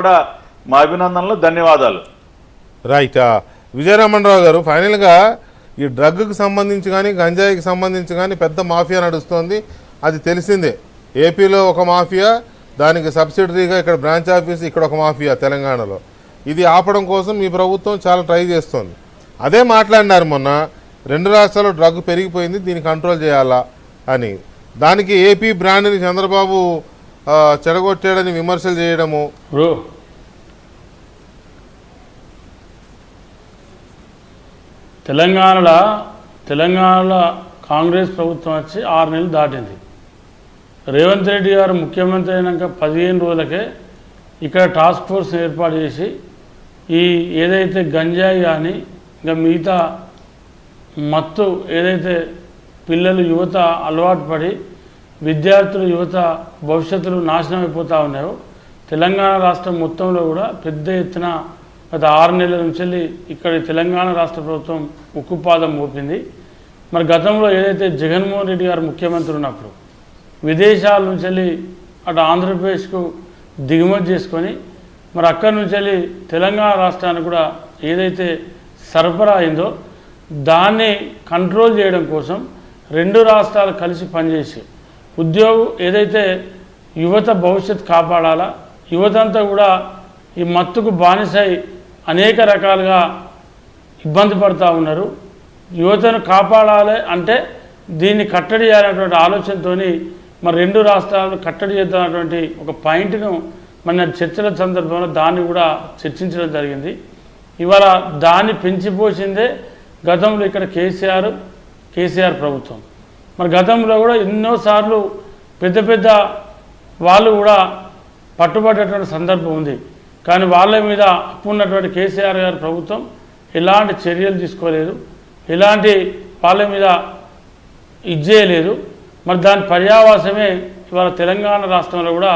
కూడా మా అభినందనలు, ధన్యవాదాలు. రైట్. విజయరామన్రావు గారు, ఫైనల్గా ఈ డ్రగ్కి సంబంధించి కానీ గంజాయికి సంబంధించి కానీ పెద్ద మాఫియా నడుస్తోంది, అది తెలిసిందే. ఏపీలో ఒక మాఫియా, దానికి సబ్సిడరీగా ఇక్కడ బ్రాంచ్ ఆఫీస్, ఇక్కడ ఒక మాఫియా తెలంగాణలో. ఇది ఆపడం కోసం ఈ ప్రభుత్వం చాలా ట్రై చేస్తోంది. అదే మాట్లాడినారు మొన్న, 2 రాష్ట్రాల్లో డ్రగ్ పెరిగిపోయింది, దీన్ని కంట్రోల్ చేయాలా అని. దానికి ఏపీ బ్రాండ్ని చంద్రబాబు చెడగొట్టాడని విమర్శలు చేయడము. తెలంగాణలో కాంగ్రెస్ ప్రభుత్వం వచ్చి 6 నెలలు దాటింది. రేవంత్ రెడ్డి గారు ముఖ్యమంత్రి అయినాక 15 రోజులకే ఇక్కడ టాస్క్ ఫోర్స్ ఏర్పాటు చేసి ఈ ఏదైతే గంజాయి కానీ ఇంకా మిగతా మత్తు ఏదైతే పిల్లలు యువత అలవాటు పడి విద్యార్థులు యువత భవిష్యత్తులు నాశనం అయిపోతూ ఉన్నాయో, తెలంగాణ రాష్ట్రం మొత్తంలో కూడా పెద్ద ఎత్తున గత 6 నెలల నుంచి ఇక్కడ తెలంగాణ రాష్ట్ర ప్రభుత్వం ఉక్కుపాదం మోపింది. మరి గతంలో ఏదైతే జగన్మోహన్ రెడ్డి గారు ముఖ్యమంత్రి ఉన్నప్పుడు విదేశాల నుంచి అటు ఆంధ్రప్రదేశ్కు దిగుమతి చేసుకొని మరి అక్కడి నుంచి తెలంగాణ రాష్ట్రానికి కూడా ఏదైతే సరఫరా అయిందో దాన్ని కంట్రోల్ చేయడం కోసం 2 రాష్ట్రాలు కలిసి పనిచేసి ఏదైతే యువత భవిష్యత్తు కాపాడాలా, యువతంతా కూడా ఈ మత్తుకు బానిసై అనేక రకాలుగా ఇబ్బంది పడుతూ ఉన్నారు. యువతను కాపాడాలి అంటే దీన్ని కట్టడి చేయాలనేటువంటి ఆలోచనతో మరి 2 రాష్ట్రాలు కట్టడి చేద్దామన్నటువంటి ఒక పాయింట్ను మన చర్చల సందర్భంలో దాన్ని కూడా చర్చించడం జరిగింది. ఇవాళ దాన్ని పెంచిపోసిందే గతంలో ఇక్కడ కేసీఆర్ ప్రభుత్వం. మరి గతంలో కూడా ఎన్నోసార్లు పెద్ద వాళ్ళు కూడా పట్టుబడేటువంటి సందర్భం ఉంది. కానీ వాళ్ళ మీద అప్పున్నటువంటి కేసీఆర్ గారి ప్రభుత్వం ఎలాంటి చర్యలు తీసుకోలేదు, ఎలాంటి వాళ్ళ మీద ఇచ్చేయలేదు. మరి దాని పర్యావాసమే ఇవాళ తెలంగాణ రాష్ట్రంలో కూడా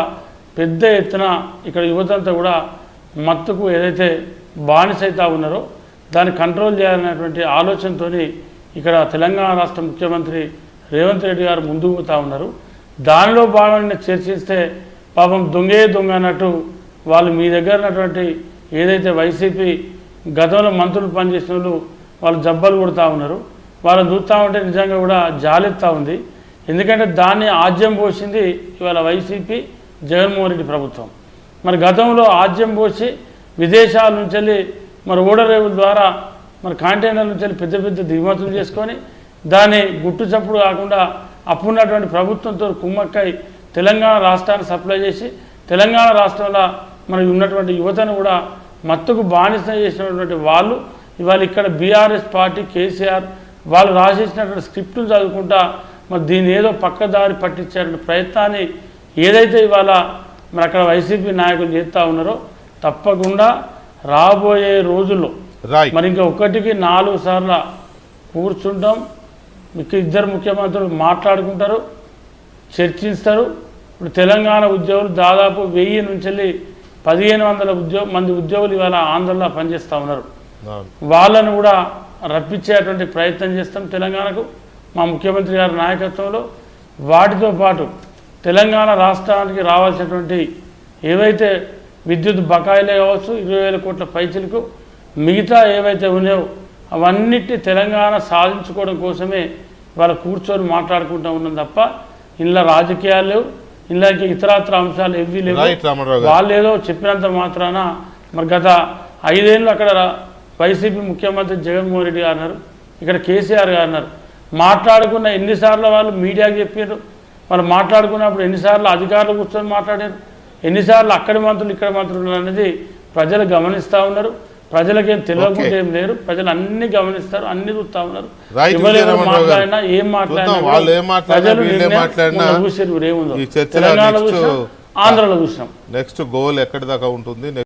పెద్ద ఎత్తున ఇక్కడ యువతంతా కూడా మత్తుకు ఏదైతే బానిసైతా ఉన్నారో దాన్ని కంట్రోల్ చేయాలనేటువంటి ఆలోచనతో ఇక్కడ తెలంగాణ రాష్ట్ర ముఖ్యమంత్రి రేవంత్ రెడ్డి గారు ముందుకు పోతూ ఉన్నారు. దానిలో భాగంగా చర్చిస్తే పాపం దొంగే దొంగ అన్నట్టు వాళ్ళు మీ దగ్గర ఉన్నటువంటి ఏదైతే వైసీపీ గతంలో మంత్రులు పనిచేసిన వాళ్ళు జబ్బలు కొడుతూ ఉన్నారు. వాళ్ళని చూస్తూ ఉంటే నిజంగా కూడా జాలెత్తా ఉంది. ఎందుకంటే దాన్ని ఆజ్యం పోసింది ఇవాళ వైసీపీ జగన్మోహన్ రెడ్డి ప్రభుత్వం. మరి గతంలో ఆజ్యం పోసి విదేశాల నుంచి మరి ఓడరేవుల ద్వారా మరి కంటైనర్ల నుంచి పెద్ద దిగుమతులు చేసుకొని దాన్ని గుట్టు చప్పుడు కాకుండా అప్పుడున్నటువంటి ప్రభుత్వంతో కుమ్మక్కై తెలంగాణ రాష్ట్రాన్ని సప్లై చేసి తెలంగాణ రాష్ట్రంలో మరి ఉన్నటువంటి యువతను కూడా మత్తుకు బానిస చేసినటువంటి వాళ్ళు ఇవాళ ఇక్కడ బీఆర్ఎస్ పార్టీ కేసీఆర్ వాళ్ళు రాసేసినటువంటి స్క్రిప్ట్ను చదువుకుంటా మరి దీన్ని ఏదో పక్కదారి పట్టించే ప్రయత్నాన్ని ఏదైతే ఇవాళ మరి అక్కడ వైసీపీ నాయకులు చేస్తూ ఉన్నారో తప్పకుండా రాబోయే రోజుల్లో మరి ఇంకా 1కి 4 సార్లు కూర్చుంటాం. మీకు 2 ముఖ్యమంత్రులు మాట్లాడుకుంటారు, చర్చిస్తారు. ఇప్పుడు తెలంగాణ ఉద్యోగులు దాదాపు 1000 నుంచి 1500 మంది ఉద్యోగులు ఇవాళ ఆంధ్రలో పనిచేస్తూ ఉన్నారు. వాళ్ళను కూడా రప్పించేటువంటి ప్రయత్నం చేస్తాం తెలంగాణకు మా ముఖ్యమంత్రి గారి నాయకత్వంలో. వాటితో పాటు తెలంగాణ రాష్ట్రానికి రావాల్సినటువంటి ఏవైతే విద్యుత్ బకాయిలే కావచ్చు 20,000 కోట్ల పైచలకు మిగతా ఏవైతే ఉన్నాయో అవన్నిటి తెలంగాణ సాధించుకోవడం కోసమే వాళ్ళు కూర్చొని మాట్లాడుకుంటూ ఉన్నాం తప్ప ఇందులో రాజకీయాలు లేవు, ఇందులోకి ఇతరత్ర అంశాలు ఏవి లేవు. వాళ్ళు ఏదో చెప్పినంత మాత్రాన మరి గత 5 ఏళ్ళు అక్కడ వైసీపీ ముఖ్యమంత్రి జగన్మోహన్ రెడ్డి గారు అన్నారు, ఇక్కడ కేసీఆర్ గారు అన్నారు. మాట్లాడుకున్న ఎన్నిసార్లు వాళ్ళు మీడియాకి చెప్పారు, వాళ్ళు మాట్లాడుకున్నప్పుడు ఎన్నిసార్లు అధికారులు కూర్చొని మాట్లాడారు, ఎన్నిసార్లు అక్కడి మంత్రులు ఇక్కడ మంత్రులు అనేది ప్రజలు గమనిస్తూ ఉన్నారు. ప్రజలకేం తెలియకుండా ఏం లేరు, ప్రజలు అన్ని గమనిస్తారు, అన్ని చూస్తూ ఉన్నారు. మాట్లాడినా ఏం మాట్లాడినా చూసారు ఏముందో తెలంగాణలో చూసినాం, ఆంధ్రలో చూసినాం. నెక్స్ట్ గోల్ ఎక్కడి దాకా ఉంటుంది?